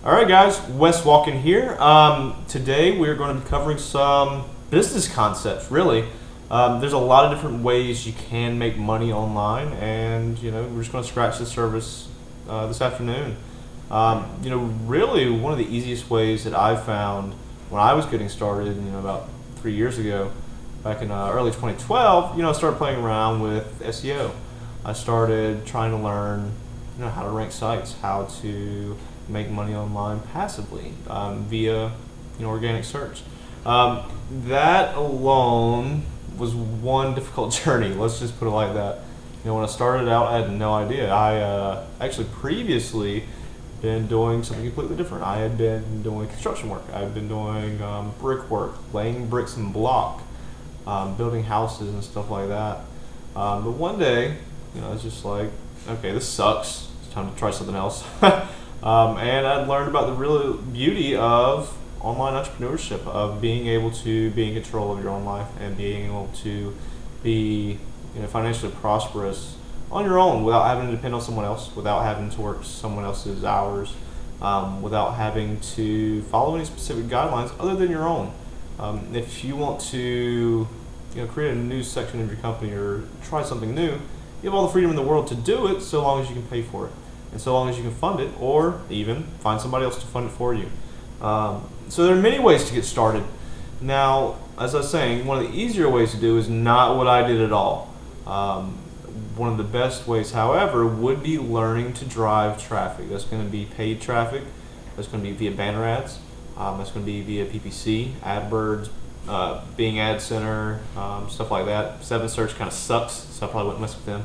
All right, guys, Wes Walken here. Today we're going to be covering some business concepts. Really, there's a lot of different ways you can make money online, and we're just going to scratch the surface this afternoon. Really, one of the easiest ways that I found when I was getting started, about 3 years ago, back in early 2012, I started playing around with SEO. I started trying to learn, how to rank sites, how to make money online passively via organic search. That alone was one difficult journey. Let's just put it like that. When I started out, I had no idea. I actually previously been doing something completely different. I had been doing construction work. I've been doing brick work, laying bricks and block, building houses and stuff like that. But one day, it's just like, okay, this sucks. It's time to try something else. And I learned about the real beauty of online entrepreneurship, of being able to be in control of your own life and being able to be financially prosperous on your own without having to depend on someone else, without having to work someone else's hours, without having to follow any specific guidelines other than your own. If you want to create a new section of your company or try something new, you have all the freedom in the world to do it so long as you can pay for it. And so long as you can fund it, or even find somebody else to fund it for you. So there are many ways to get started. Now, as I was saying, one of the easier ways to do is not what I did at all. One of the best ways, however, would be learning to drive traffic. That's going to be paid traffic. That's going to be via banner ads. That's going to be via PPC, AdWords, Bing Ad Center, stuff like that. 7 Search kind of sucks, so I probably wouldn't mess with them.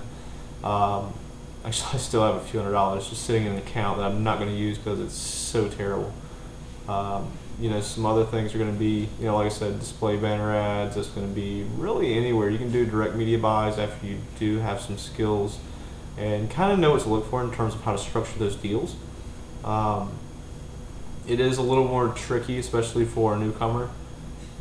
Actually, I still have a few $100s just sitting in an account that I'm not going to use because it's so terrible. Some other things are going to be, like I said, display banner ads. That's going to be really anywhere. You can do direct media buys after you do have some skills and kind of know what to look for in terms of how to structure those deals. It is a little more tricky, especially for a newcomer.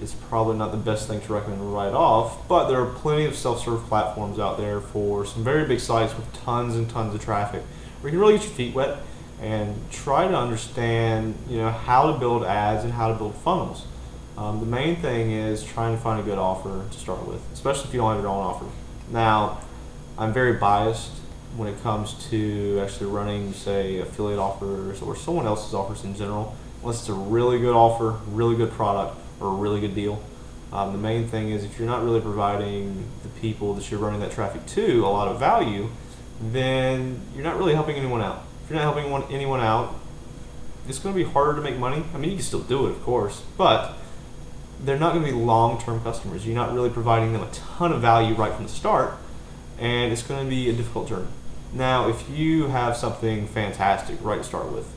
It's probably not the best thing to recommend right off, but there are plenty of self-serve platforms out there for some very big sites with tons and tons of traffic where you can really get your feet wet and try to understand how to build ads and how to build funnels. The main thing is trying to find a good offer to start with, especially if you don't have your own offer. Now, I'm very biased when it comes to actually running, say, affiliate offers or someone else's offers in general, unless it's a really good offer, really good product, or a really good deal. The main thing is if you're not really providing the people that you're running that traffic to a lot of value, then you're not really helping anyone out. If you're not helping anyone out, it's going to be harder to make money. I mean, you can still do it, of course, but they're not going to be long-term customers. You're not really providing them a ton of value right from the start, and it's going to be a difficult journey. Now, if you have something fantastic right to start with,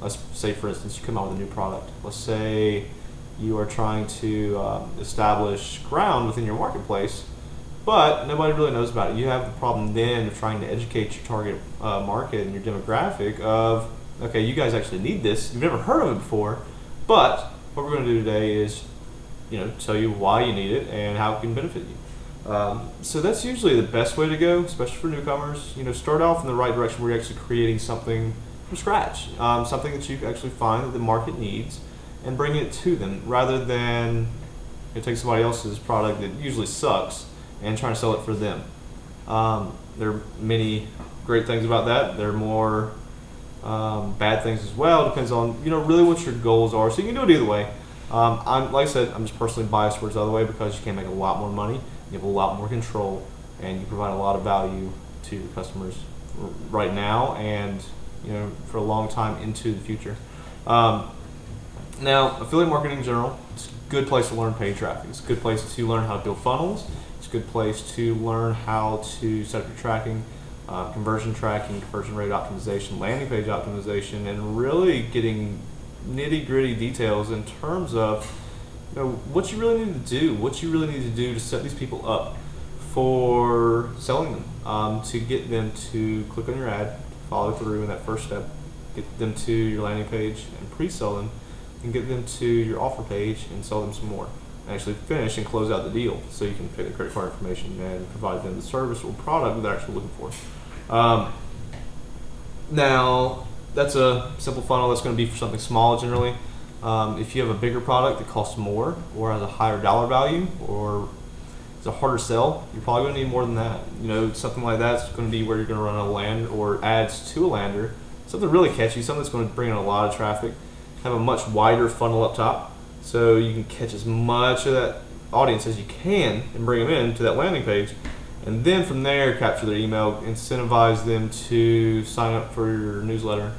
let's say, for instance, you come out with a new product. Let's say you are trying to establish ground within your marketplace, but nobody really knows about it. You have the problem then of trying to educate your target market and your demographic of, okay, you guys actually need this. You've never heard of it before, but what we're going to do today is, tell you why you need it and how it can benefit you. So that's usually the best way to go, especially for newcomers. Start off in the right direction where you're actually creating something from scratch, something that you actually find that the market needs, and bring it to them rather than take somebody else's product that usually sucks and trying to sell it for them. There are many great things about that. There are more bad things as well. Depends on really what your goals are. So you can do it either way. Like I said, I'm just personally biased towards the other way because you can make a lot more money, you have a lot more control, and you provide a lot of value to your customers right now and for a long time into the future. Now, affiliate marketing in general, it's a good place to learn paid traffic. It's a good place to learn how to build funnels. It's a good place to learn how to set up your tracking, conversion tracking, conversion rate optimization, landing page optimization, and really getting nitty-gritty details in terms of what you really need to do, what you really need to do to set these people up for selling them, to get them to click on your ad, follow through in that first step, get them to your landing page and pre-sell them, and get them to your offer page and sell them some more. And actually finish and close out the deal so you can pay the credit card information and provide them the service or product that they're actually looking for. Now, that's a simple funnel that's going to be for something small generally. If you have a bigger product that costs more or has a higher dollar value or it's a harder sell, you're probably going to need more than that. Something like that's going to be where you're going to run a land or ads to a lander, something really catchy, something that's going to bring in a lot of traffic, have a much wider funnel up top so you can catch as much of that audience as you can and bring them in to that landing page. And then from there, capture their email, incentivize them to sign up for your newsletter,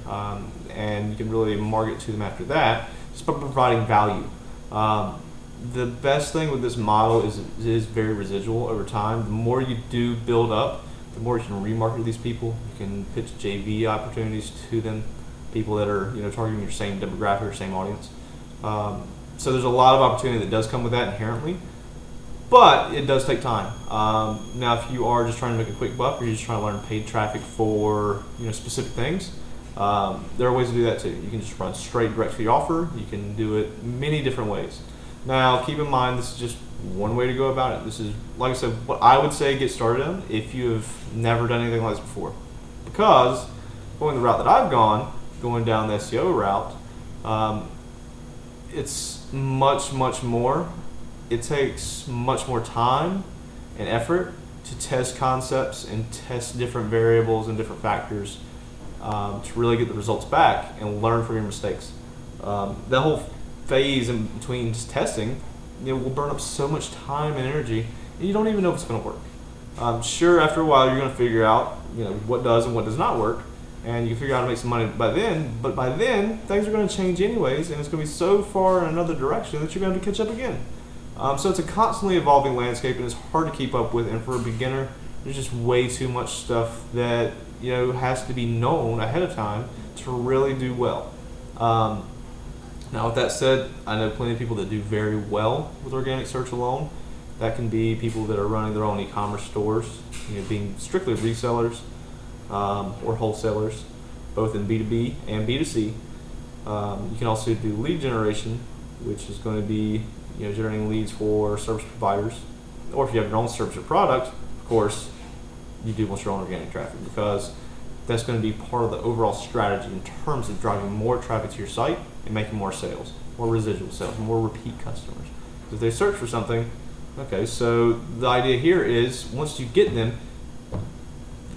and you can really market to them after that, just by providing value. The best thing with this model is it is very residual over time. The more you do build up, the more you can remarket to these people. You can pitch JV opportunities to them, people that are targeting your same demographic or same audience. So there's a lot of opportunity that does come with that inherently. But it does take time. Now, if you are just trying to make a quick buck, or you're just trying to learn paid traffic for specific things, there are ways to do that too. You can just run straight direct to the offer. You can do it many different ways. Now, keep in mind this is just one way to go about it. This is, like I said, what I would say get started on if you have never done anything like this before. Because going the route that I've gone, going down the SEO route, it's much more. It takes much more time and effort to test concepts and test different variables and different factors to really get the results back and learn from your mistakes. That whole phase in between just testing will burn up so much time and energy, and you don't even know if it's going to work. Sure, after a while you're going to figure out what does and what does not work, and you can figure out how to make some money by then. But by then, things are going to change anyways, and it's going to be so far in another direction that you're going to have to catch up again. So it's a constantly evolving landscape, and it's hard to keep up with. And for a beginner, there's just way too much stuff that has to be known ahead of time to really do well. Now, with that said, I know plenty of people that do very well with organic search alone. That can be people that are running their own e-commerce stores, being strictly resellers or wholesalers, both in B2B and B2C. You can also do lead generation, which is going to be generating leads for service providers, or if you have your own service or product, of course, you do want your own organic traffic, because that's going to be part of the overall strategy in terms of driving more traffic to your site and making more sales, more residual sales, more repeat customers. If they search for something, okay, so the idea here is once you get them,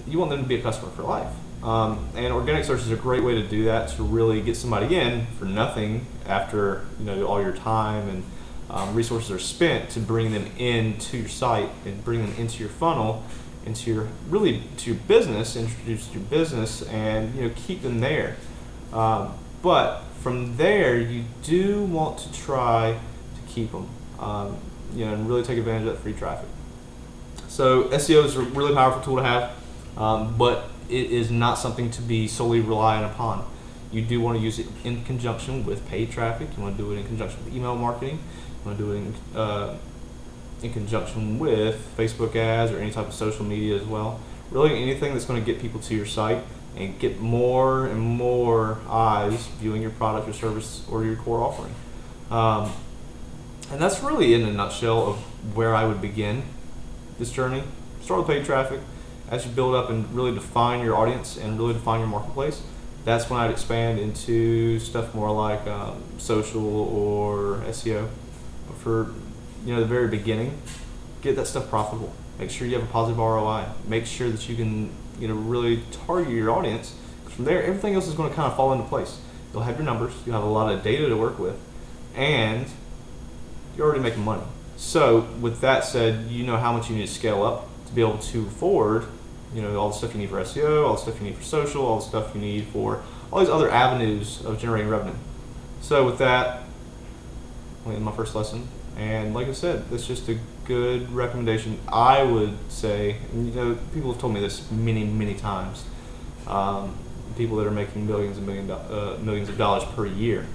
you want them to be a customer for life. And organic search is a great way to do that, to really get somebody in for nothing after all your time and resources are spent to bring them into your site and bring them into your funnel, into your business, introduce your business, and keep them there. But from there, you do want to try to keep them, and really take advantage of that free traffic. So SEO is a really powerful tool to have, but it is not something to be solely reliant upon. You do want to use it in conjunction with paid traffic. You want to do it in conjunction with email marketing. You want to do it in conjunction with Facebook ads or any type of social media as well. Really anything that's going to get people to your site and get more and more eyes viewing your product or service or your core offering. And that's really in a nutshell of where I would begin this journey. Start with paid traffic. As you build up and really define your audience and really define your marketplace, that's when I'd expand into stuff more like social or SEO. But for the very beginning, get that stuff profitable. Make sure you have a positive ROI. Make sure that you can really target your audience. From there, everything else is going to kind of fall into place. You'll have your numbers. You'll have a lot of data to work with, and you're already making money. So with that said, you know how much you need to scale up to be able to afford all the stuff you need for SEO, all the stuff you need for social, all the stuff you need for all these other avenues of generating revenue. So with that, I'll end my first lesson. And like I said, that's just a good recommendation. I would say, and people have told me this many times, people that are making millions of dollars per year.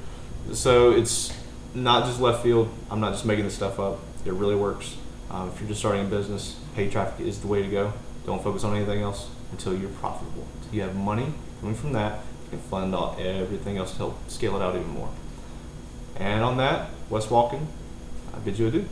So it's not just left field. I'm not just making this stuff up. It really works. If you're just starting a business, paid traffic is the way to go. Don't focus on anything else until you're profitable. Until you have money coming from that, you can fund out everything else to help scale it out even more. And on that, Wes Walken, I bid you adieu.